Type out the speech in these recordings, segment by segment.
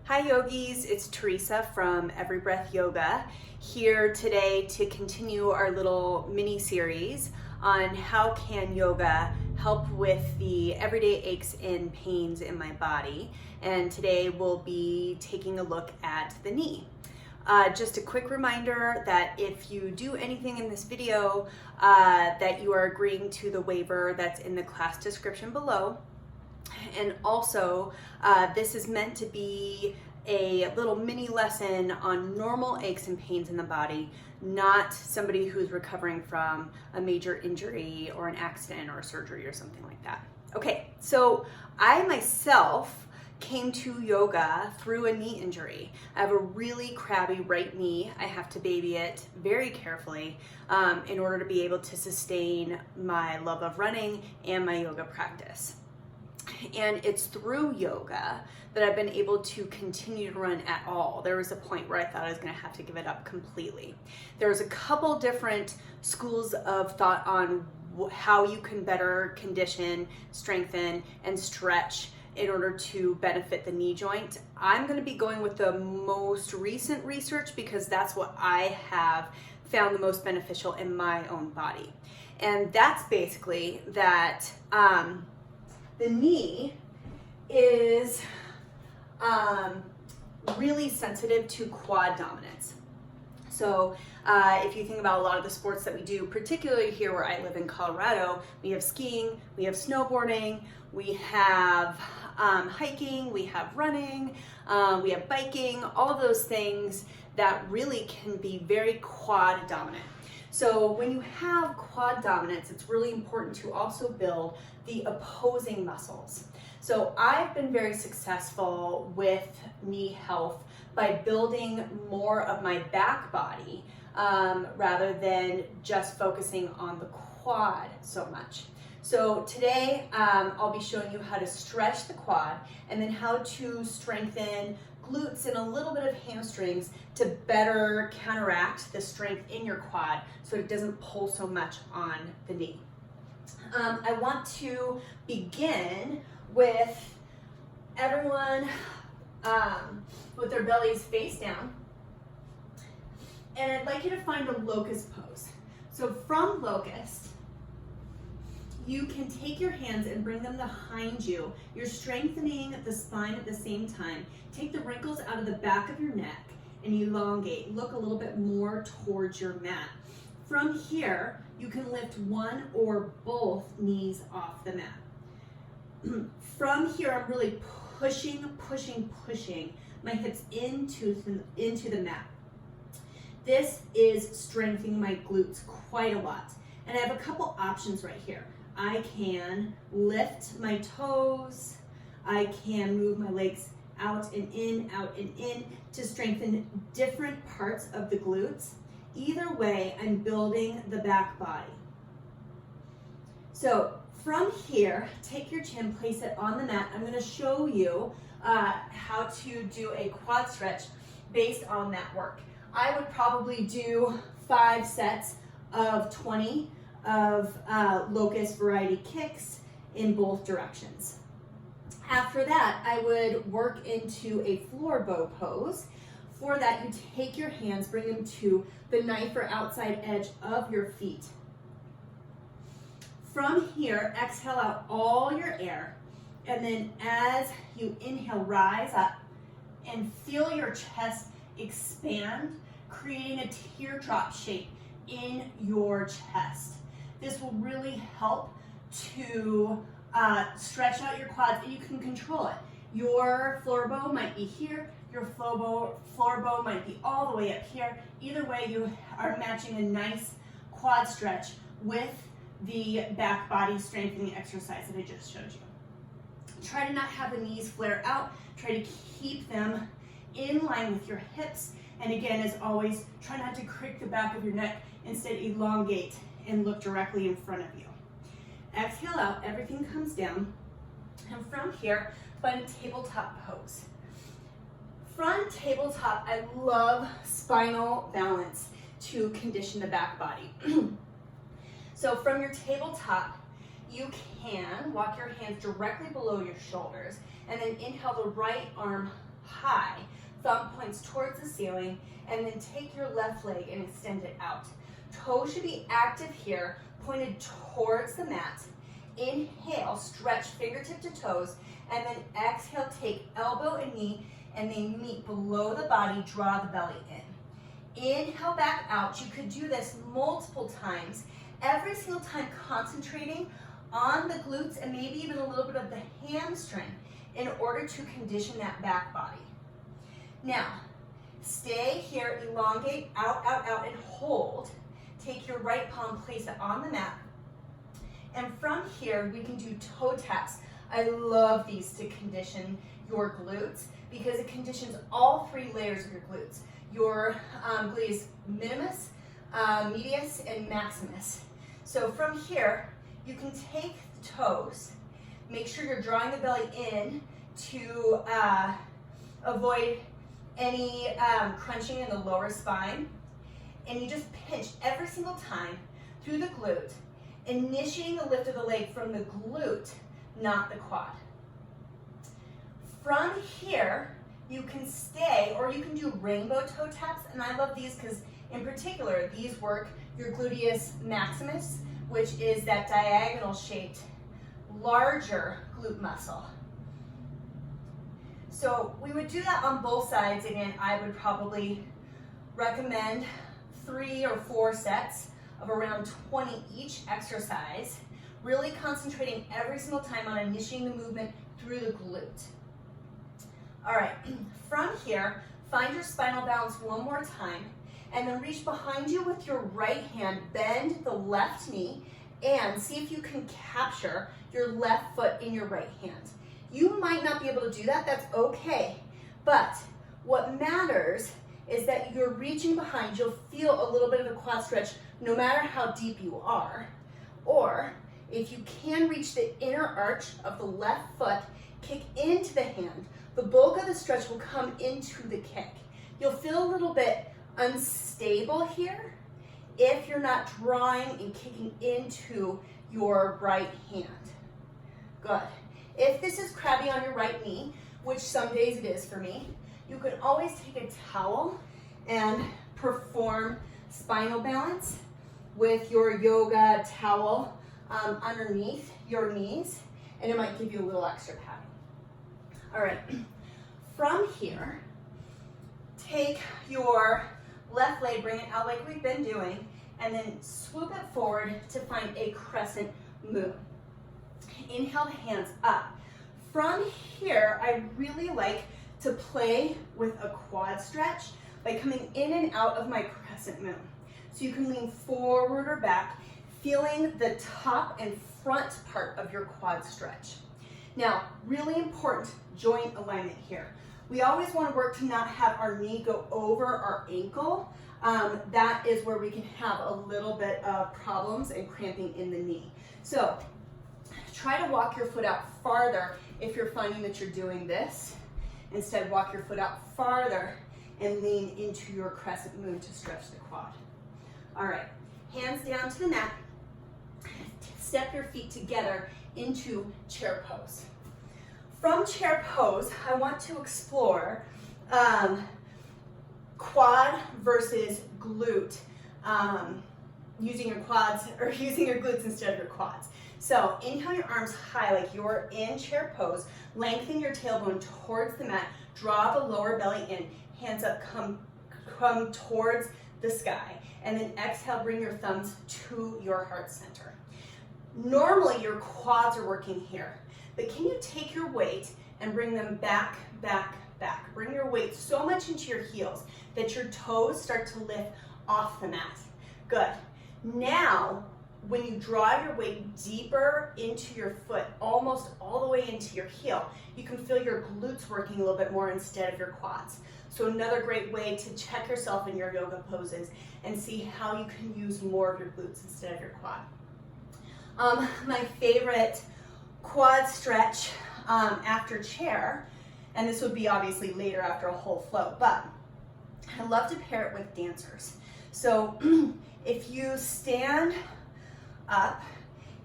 Hi yogis, it's Teresa from Every Breath Yoga here today to continue our little mini series on how can yoga help with the everyday aches and pains in my body. And today we'll be taking a look at the knee. Just a quick reminder that if you do anything in this video that you are agreeing to the waiver that's in the class description below. And also, this is meant to be a little mini lesson on normal aches and pains in the body, not somebody who's recovering from a major injury or an accident or a surgery or something like that. Okay, so I myself came to yoga through a knee injury. I have a really crabby right knee. I have to baby it very carefully in order to be able to sustain my love of running and my yoga practice. And it's through yoga that I've been able to continue to run at all. There was a point where I thought I was going to have to give it up completely. There's a couple different schools of thought on how you can better condition, strengthen, and stretch in order to benefit the knee joint. I'm going to be going with the most recent research because that's what I have found the most beneficial in my own body. And that's basically that the knee is really sensitive to quad dominance. So if you think about a lot of the sports that we do, particularly here where I live in Colorado, we have skiing, we have snowboarding, we have hiking, we have running, we have biking, all of those things that really can be very quad dominant. So when you have quad dominance, it's really important to also build the opposing muscles. So I've been very successful with knee health by building more of my back body rather than just focusing on the quad so much. So today I'll be showing you how to stretch the quad and then how to strengthen glutes and a little bit of hamstrings to better counteract the strength in your quad so it doesn't pull so much on the knee. I want to begin with everyone with their bellies face down, and I'd like you to find a locust pose. So from locust, you can take your hands and bring them behind you. You're strengthening the spine at the same time. Take the wrinkles out of the back of your neck and elongate. Look a little bit more towards your mat. From here, you can lift one or both knees off the mat. From here, I'm really pushing my hips into the mat. This is strengthening my glutes quite a lot. And I have a couple options right here. I can lift my toes. I can move my legs out and in to strengthen different parts of the glutes. Either way, I'm building the back body. So from here, take your chin, place it on the mat. I'm going to show you how to do a quad stretch based on that work. I would probably do 5 sets of 20 of locust variety kicks in both directions. After that, I would work into a floor bow pose. For that, you take your hands, bring them to the knife or outside edge of your feet. From here, exhale out all your air, and then as you inhale, rise up and feel your chest expand, creating a teardrop shape in your chest. This will really help to stretch out your quads, and you can control it. Your floor bow might be here, your floor bow might be all the way up here. Either way, you are matching a nice quad stretch with the back body strengthening exercise that I just showed you. Try to not have the knees flare out. Try to keep them in line with your hips. And again, as always, try not to crick the back of your neck. Instead, elongate and look directly in front of you. Exhale out, everything comes down. And from here, find a tabletop pose. Front tabletop, I love spinal balance to condition the back body. So from your tabletop, you can walk your hands directly below your shoulders and then inhale the right arm high. Thumb points towards the ceiling, and then take your left leg and extend it out. Toes should be active here, pointed towards the mat. Inhale, stretch fingertip to toes, and then exhale, take elbow and knee, and they meet below the body, draw the belly in. Inhale back out. You could do this multiple times, every single time concentrating on the glutes and maybe even a little bit of the hamstring in order to condition that back body. Now, stay here, elongate, out, out, out, and hold. Take your right palm, place it on the mat. And from here, we can do toe taps. I love these to condition your glutes because it conditions all three layers of your glutes. Your gluteus minimus, medius, and maximus. So from here, you can take the toes, make sure you're drawing the belly in to avoid any crunching in the lower spine. And you just pinch every single time through the glute, initiating the lift of the leg from the glute, not the quad. From here, you can stay, or you can do rainbow toe taps, and I love these because in particular, these work your gluteus maximus, which is that diagonal shaped, larger glute muscle. So we would do that on both sides. Again, I would probably recommend 3 or 4 sets of around 20 each exercise, really concentrating every single time on initiating the movement through the glute. All right, from here, find your spinal balance one more time, and then reach behind you with your right hand, bend the left knee, and see if you can capture your left foot in your right hand. You might not be able to do that, that's okay, but what matters is that you're reaching behind. You'll feel a little bit of a quad stretch no matter how deep you are. Or if you can reach the inner arch of the left foot, kick into the hand. The bulk of the stretch will come into the kick. You'll feel a little bit unstable here if you're not drawing and kicking into your right hand. Good. If this is crabby on your right knee, which some days it is for me, you can always take a towel and perform spinal balance with your yoga towel underneath your knees, and it might give you a little extra padding. All right, from here, take your left leg, bring it out like we've been doing, and then swoop it forward to find a crescent moon. Inhale, hands up. From here, I really like to play with a quad stretch by coming in and out of my crescent moon. So you can lean forward or back, feeling the top and front part of your quad stretch. Now, really important joint alignment here. We always want to work to not have our knee go over our ankle. That is where we can have a little bit of problems and cramping in the knee. So try to walk your foot out farther if you're finding that you're doing this. Instead, walk your foot out farther and lean into your crescent moon to stretch the quad. All right, hands down to the mat. Step your feet together into chair pose. From chair pose, I want to explore quad versus glute, using your quads or using your glutes instead of your quads. So inhale your arms high like you're in chair pose. Lengthen your tailbone towards the mat. Draw the lower belly in. Hands up, come towards the sky. And then exhale, bring your thumbs to your heart center. Normally your quads are working here, but can you take your weight and bring them back, back, back? Bring your weight so much into your heels that your toes start to lift off the mat. Good. Now, when you draw your weight deeper into your foot, almost all the way into your heel, you can feel your glutes working a little bit more instead of your quads. So another great way to check yourself in your yoga poses and see how you can use more of your glutes instead of your quad. My favorite quad stretch after chair, and this would be obviously later after a whole flow, but I love to pair it with dancers. So if you stand up,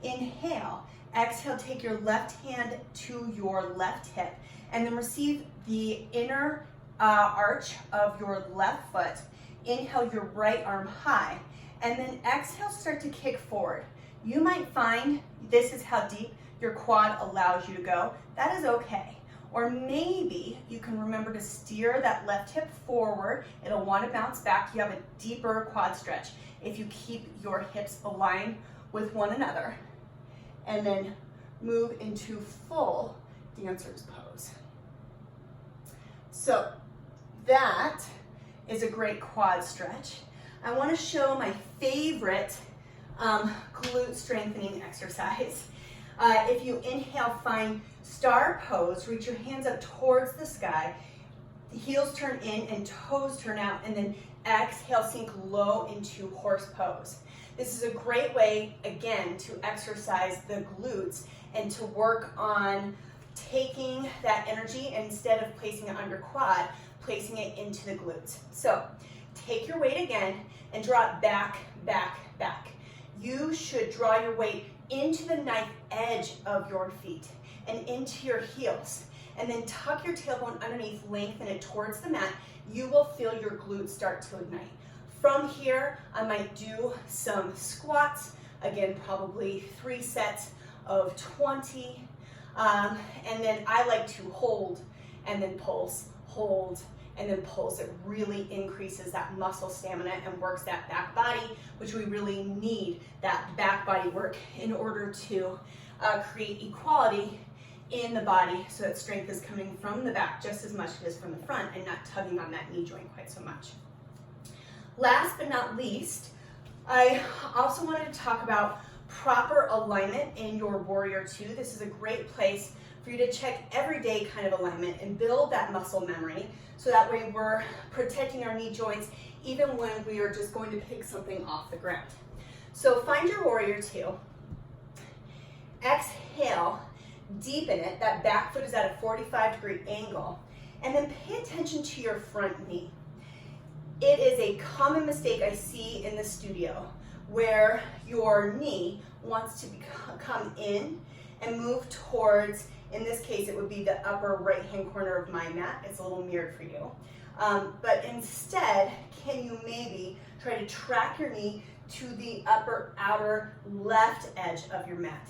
inhale, exhale, take your left hand to your left hip, and then receive the inner arch of your left foot. Inhale your right arm high, and then exhale, start to kick forward. You might find this is how deep your quad allows you to go. That is okay. Or maybe you can remember to steer that left hip forward. It'll want to bounce back. You have a deeper quad stretch if you keep your hips aligned with one another. And then move into full dancer's pose. So that is a great quad stretch. I want to show my favorite glute strengthening exercise. If you inhale, find star pose, reach your hands up towards the sky, heels turn in and toes turn out, and then exhale, sink low into horse pose. This is a great way, again, to exercise the glutes and to work on taking that energy, and instead of placing it under quad, placing it into the glutes. So take your weight again and draw it back, back, back. You should draw your weight into the knife edge of your feet and into your heels. And then tuck your tailbone underneath, lengthen it towards the mat. You will feel your glutes start to ignite. From here, I might do some squats. Again, probably 3 sets of 20. And then I like to hold and then pulse, hold, and then pulse. It really increases that muscle stamina and works that back body, which we really need that back body work in order to create equality in the body, so that strength is coming from the back just as much as from the front and not tugging on that knee joint quite so much. Last but not least, I also wanted to talk about proper alignment in your Warrior Two. This is a great place for you to check everyday kind of alignment and build that muscle memory, so that way we're protecting our knee joints even when we are just going to pick something off the ground. So find your Warrior Two. Exhale, deepen it. That back foot is at a 45-degree angle. And then pay attention to your front knee. It is a common mistake I see in the studio where your knee wants to come in and move towards, in this case, it would be the upper right-hand corner of my mat. It's a little mirrored for you. But instead, can you maybe try to track your knee to the upper outer left edge of your mat?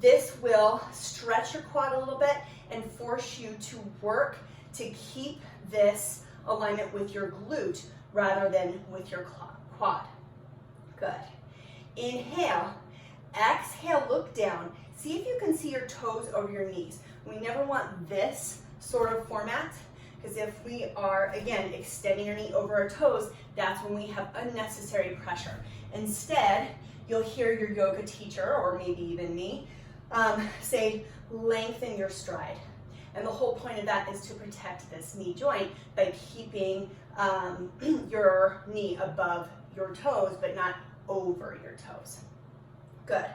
This will stretch your quad a little bit and force you to work to keep this alignment with your glute rather than with your quad. Good. Inhale, exhale, look down. See if you can see your toes over your knees. We never want this sort of format, because if we are, again, extending our knee over our toes, that's when we have unnecessary pressure. Instead, you'll hear your yoga teacher, or maybe even me, say, lengthen your stride. And the whole point of that is to protect this knee joint by keeping your knee above your toes, but not over your toes. Good.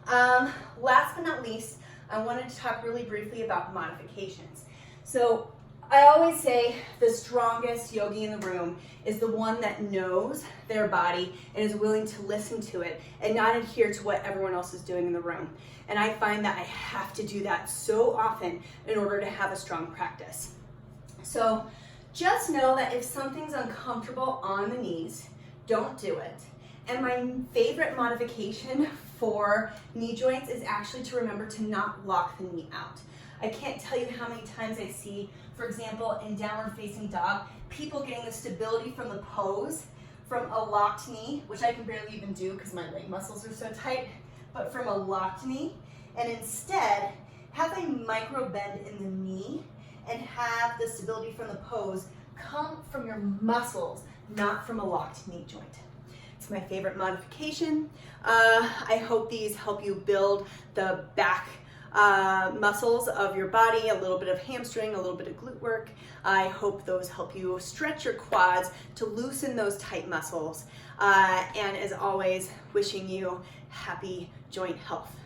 Last but not least, I wanted to talk really briefly about modifications. So I always say the strongest yogi in the room is the one that knows their body and is willing to listen to it and not adhere to what everyone else is doing in the room. And I find that I have to do that so often in order to have a strong practice. So just know that if something's uncomfortable on the knees, don't do it. And my favorite modification for knee joints is actually to remember to not lock the knee out. I can't tell you how many times I see, for example, in downward facing dog, people getting the stability from the pose from a locked knee, which I can barely even do because my leg muscles are so tight, but from a locked knee, and instead have a micro bend in the knee and have the stability from the pose come from your muscles, not from a locked knee joint. It's my favorite modification. I hope these help you build the back muscles of your body, a little bit of hamstring, a little bit of glute work. I hope those help you stretch your quads to loosen those tight muscles. And as always, wishing you happy joint health.